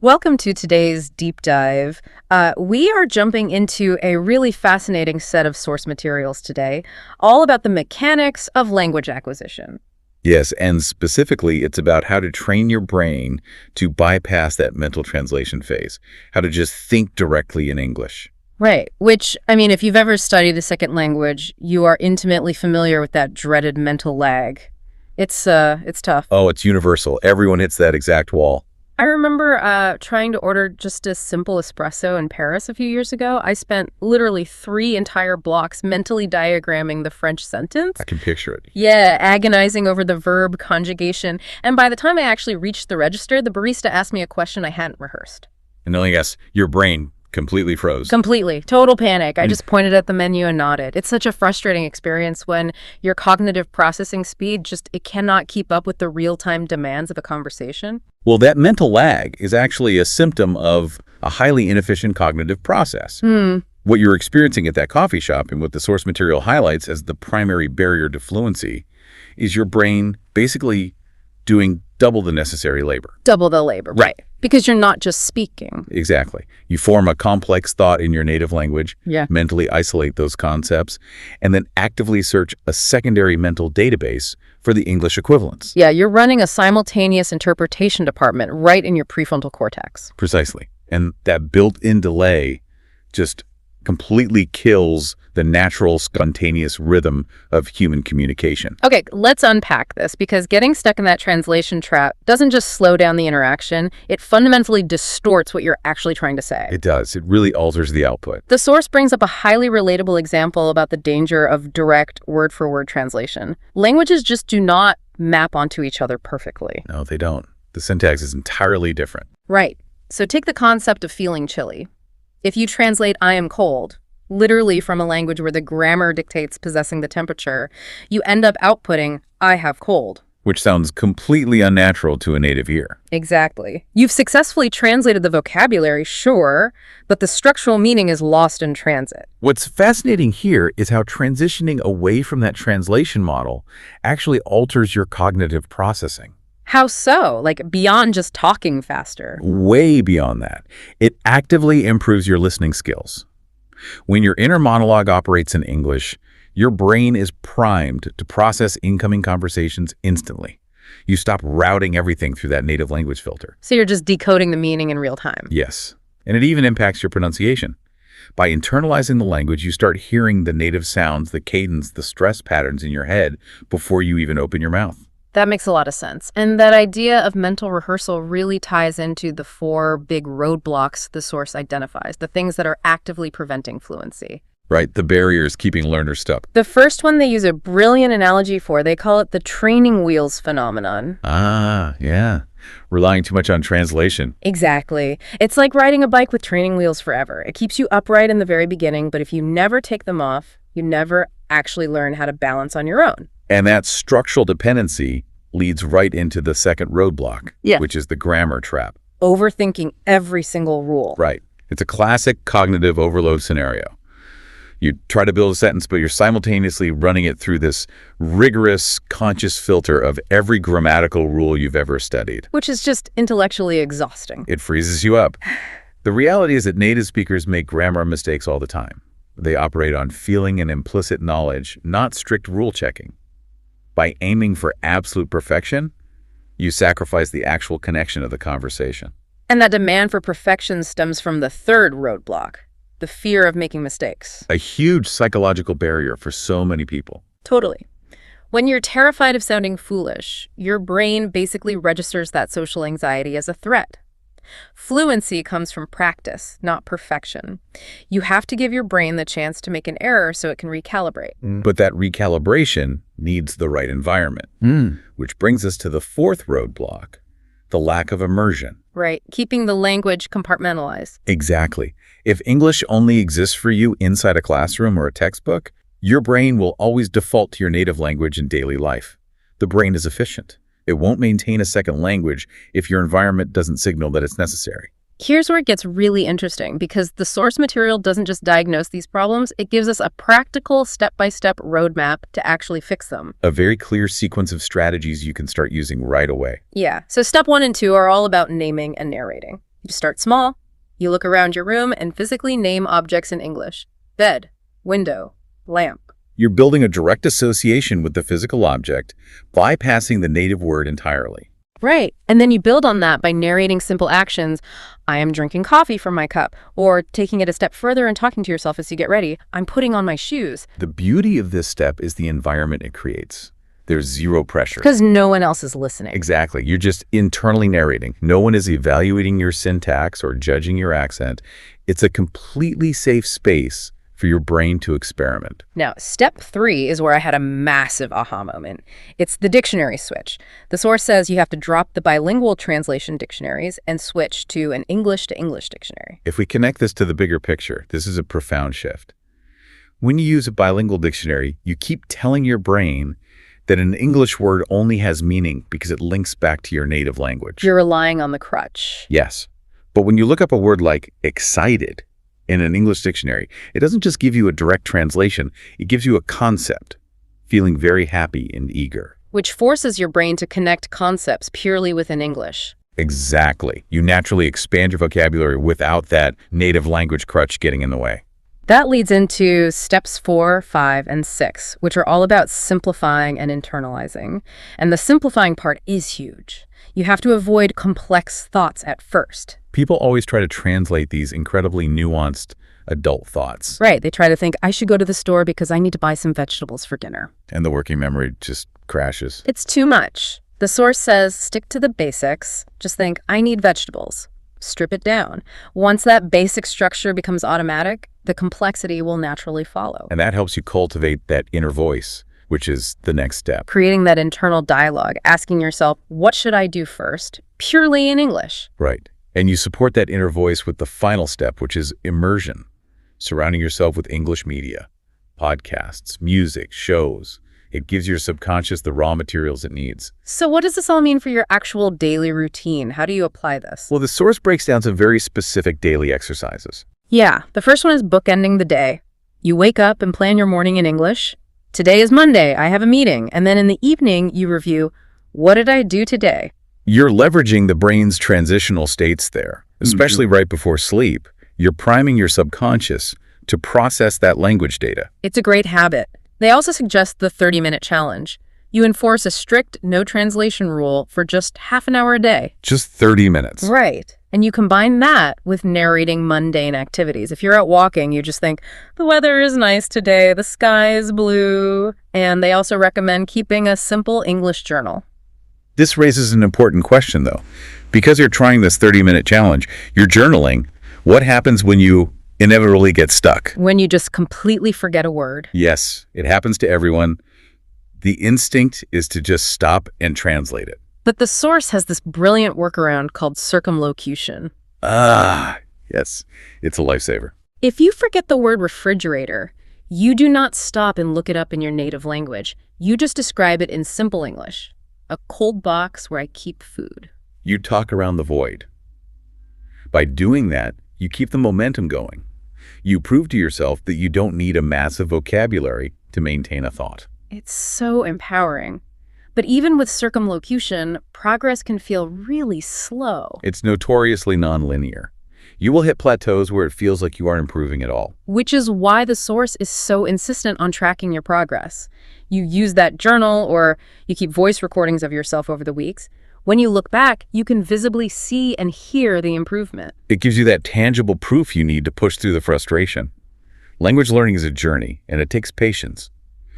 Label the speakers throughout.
Speaker 1: Welcome to today's deep dive. We are jumping into a really fascinating set of source materials today, all about the mechanics of language acquisition.
Speaker 2: Yes, and specifically, it's about how to train your brain to bypass that mental translation phase, how to just think directly in English.
Speaker 1: Right, which, if you've ever studied a second language, you are intimately familiar with that dreaded mental lag. It's tough.
Speaker 2: Oh, it's universal. Everyone hits that exact wall.
Speaker 1: I remember trying to order just a simple espresso in Paris a few years ago. I spent literally 3 entire blocks mentally diagramming the French sentence.
Speaker 2: I can picture it.
Speaker 1: Yeah, agonizing over the verb conjugation. And by the time I actually reached the register, the barista asked me a question I hadn't rehearsed.
Speaker 2: And only guess, your brain completely froze.
Speaker 1: Completely. Total panic. I just pointed at the menu and nodded. It's such a frustrating experience when your cognitive processing speed it cannot keep up with the real-time demands of a conversation.
Speaker 2: Well, that mental lag is actually a symptom of a highly inefficient cognitive process. What you're experiencing at that coffee shop and what the source material highlights as the primary barrier to fluency is your brain basically doing double the necessary labor.
Speaker 1: Double the labor, right. Because you're not just speaking.
Speaker 2: Exactly. You form a complex thought in your native language, mentally isolate those concepts, and then actively search a secondary mental database for the English equivalents.
Speaker 1: Yeah, you're running a simultaneous interpretation department right in your prefrontal cortex.
Speaker 2: Precisely. And that built-in delay just completely kills the natural, spontaneous rhythm of human communication.
Speaker 1: Okay, let's unpack this, because getting stuck in that translation trap doesn't just slow down the interaction, it fundamentally distorts what you're actually trying to say.
Speaker 2: It does. It really alters the output.
Speaker 1: The source brings up a highly relatable example about the danger of direct word-for-word translation. Languages just do not map onto each other perfectly.
Speaker 2: No, they don't. The syntax is entirely different.
Speaker 1: Right. So take the concept of feeling chilly. If you translate "I am cold" literally from a language where the grammar dictates possessing the temperature, you end up outputting "I have cold."
Speaker 2: Which sounds completely unnatural to a native ear.
Speaker 1: Exactly. You've successfully translated the vocabulary, sure, but the structural meaning is lost in transit.
Speaker 2: What's fascinating here is how transitioning away from that translation model actually alters your cognitive processing.
Speaker 1: How so? Like beyond just talking faster?
Speaker 2: Way beyond that. It actively improves your listening skills. When your inner monologue operates in English, your brain is primed to process incoming conversations instantly. You stop routing everything through that native language filter.
Speaker 1: So you're just decoding the meaning in real time?
Speaker 2: Yes. And it even impacts your pronunciation. By internalizing the language, you start hearing the native sounds, the cadence, the stress patterns in your head before you even open your mouth.
Speaker 1: That makes a lot of sense. And that idea of mental rehearsal really ties into the 4 big roadblocks the source identifies, the things that are actively preventing fluency.
Speaker 2: Right, the barriers keeping learners stuck.
Speaker 1: The first one they use a brilliant analogy for. They call it the training wheels phenomenon.
Speaker 2: Ah, yeah. Relying too much on translation.
Speaker 1: Exactly. It's like riding a bike with training wheels forever. It keeps you upright in the very beginning, but if you never take them off, you never actually learn how to balance on your own.
Speaker 2: And that structural dependency leads right into the second roadblock, which is the grammar trap.
Speaker 1: Overthinking every single rule.
Speaker 2: Right. It's a classic cognitive overload scenario. You try to build a sentence, but you're simultaneously running it through this rigorous, conscious filter of every grammatical rule you've ever studied.
Speaker 1: Which is just intellectually exhausting.
Speaker 2: It freezes you up. The reality is that native speakers make grammar mistakes all the time. They operate on feeling and implicit knowledge, not strict rule checking. By aiming for absolute perfection, you sacrifice the actual connection of the conversation.
Speaker 1: And that demand for perfection stems from the third roadblock, the fear of making mistakes.
Speaker 2: A huge psychological barrier for so many people.
Speaker 1: Totally. When you're terrified of sounding foolish, your brain basically registers that social anxiety as a threat. Fluency comes from practice, not perfection. You have to give your brain the chance to make an error so it can recalibrate.
Speaker 2: But that recalibration needs the right environment, which brings us to the 4th roadblock, the lack of immersion.
Speaker 1: Right, keeping the language compartmentalized.
Speaker 2: Exactly. If English only exists for you inside a classroom or a textbook, your brain will always default to your native language in daily life. The brain is efficient. It won't maintain a second language if your environment doesn't signal that it's necessary.
Speaker 1: Here's where it gets really interesting, because the source material doesn't just diagnose these problems, it gives us a practical step-by-step roadmap to actually fix them.
Speaker 2: A very clear sequence of strategies you can start using right away.
Speaker 1: Yeah, so step 1 and 2 are all about naming and narrating. You just start small. You look around your room and physically name objects in English. Bed, window, lamp.
Speaker 2: You're building a direct association with the physical object, bypassing the native word entirely.
Speaker 1: Right. And then you build on that by narrating simple actions. I am drinking coffee from my cup. Or taking it a step further and talking to yourself as you get ready. I'm putting on my shoes.
Speaker 2: The beauty of this step is the environment it creates. There's zero pressure.
Speaker 1: Because no one else is listening.
Speaker 2: Exactly. You're just internally narrating. No one is evaluating your syntax or judging your accent. It's a completely safe space for your brain to experiment.
Speaker 1: Now, step 3 is where I had a massive aha moment. It's the dictionary switch. The source says you have to drop the bilingual translation dictionaries and switch to an English to English dictionary.
Speaker 2: If we connect this to the bigger picture, this is a profound shift. When you use a bilingual dictionary, you keep telling your brain that an English word only has meaning because it links back to your native language.
Speaker 1: You're relying on the crutch.
Speaker 2: Yes. But when you look up a word like excited in an English dictionary, it doesn't just give you a direct translation, it gives you a concept, feeling very happy and eager.
Speaker 1: Which forces your brain to connect concepts purely within English.
Speaker 2: Exactly. You naturally expand your vocabulary without that native language crutch getting in the way.
Speaker 1: That leads into steps 4, 5, and 6, which are all about simplifying and internalizing. And the simplifying part is huge. You have to avoid complex thoughts at first.
Speaker 2: People always try to translate these incredibly nuanced adult thoughts.
Speaker 1: Right. They try to think, I should go to the store because I need to buy some vegetables for dinner.
Speaker 2: And the working memory just crashes.
Speaker 1: It's too much. The source says, stick to the basics. Just think, I need vegetables. Strip it down. Once that basic structure becomes automatic, the complexity will naturally follow.
Speaker 2: And that helps you cultivate that inner voice, which is the next step.
Speaker 1: Creating that internal dialogue, asking yourself, what should I do first? Purely in English.
Speaker 2: Right. And you support that inner voice with the final step, which is immersion. Surrounding yourself with English media, podcasts, music, shows. It gives your subconscious the raw materials it needs.
Speaker 1: So what does this all mean for your actual daily routine? How do you apply this?
Speaker 2: Well, the source breaks down some very specific daily exercises.
Speaker 1: Yeah, the first one is bookending the day. You wake up and plan your morning in English. Today is Monday, I have a meeting. And then in the evening, you review, what did I do today?
Speaker 2: You're leveraging the brain's transitional states there, especially right before sleep. You're priming your subconscious to process that language data.
Speaker 1: It's a great habit. They also suggest the 30-minute challenge. You enforce a strict no translation rule for just half an hour a day.
Speaker 2: Just 30 minutes.
Speaker 1: Right. And you combine that with narrating mundane activities. If you're out walking, you just think, the weather is nice today, the sky is blue. And they also recommend keeping a simple English journal.
Speaker 2: This raises an important question, though. Because you're trying this 30-minute challenge, you're journaling. What happens when you inevitably get stuck?
Speaker 1: When you just completely forget a word.
Speaker 2: Yes, it happens to everyone. The instinct is to just stop and translate it.
Speaker 1: But the source has this brilliant workaround called circumlocution.
Speaker 2: Ah, yes, it's a lifesaver.
Speaker 1: If you forget the word refrigerator, you do not stop and look it up in your native language. You just describe it in simple English. A cold box where I keep food.
Speaker 2: You talk around the void. By doing that, you keep the momentum going. You prove to yourself that you don't need a massive vocabulary to maintain a thought.
Speaker 1: It's so empowering. But even with circumlocution, progress can feel really slow.
Speaker 2: It's notoriously nonlinear. You will hit plateaus where it feels like you aren't improving at all.
Speaker 1: Which is why the source is so insistent on tracking your progress. You use that journal or you keep voice recordings of yourself over the weeks. When you look back, you can visibly see and hear the improvement.
Speaker 2: It gives you that tangible proof you need to push through the frustration. Language learning is a journey, and it takes patience.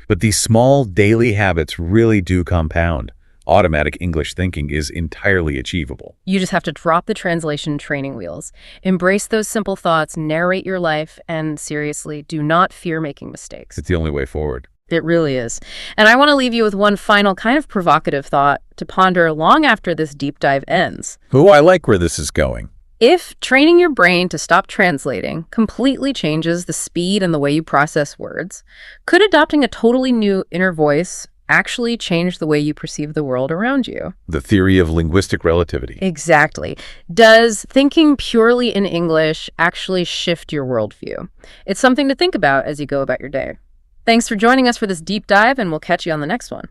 Speaker 2: But these small daily habits really do compound. Automatic English thinking is entirely achievable.
Speaker 1: You just have to drop the translation training wheels. Embrace those simple thoughts, narrate your life, and seriously, do not fear making mistakes.
Speaker 2: It's the only way forward.
Speaker 1: It really is. And I want to leave you with one final kind of provocative thought to ponder long after this deep dive ends.
Speaker 2: Oh, I like where this is going.
Speaker 1: If training your brain to stop translating completely changes the speed and the way you process words, could adopting a totally new inner voice actually change the way you perceive the world around you?
Speaker 2: The theory of linguistic relativity.
Speaker 1: Exactly. Does thinking purely in English actually shift your worldview? It's something to think about as you go about your day. Thanks for joining us for this deep dive, and we'll catch you on the next one.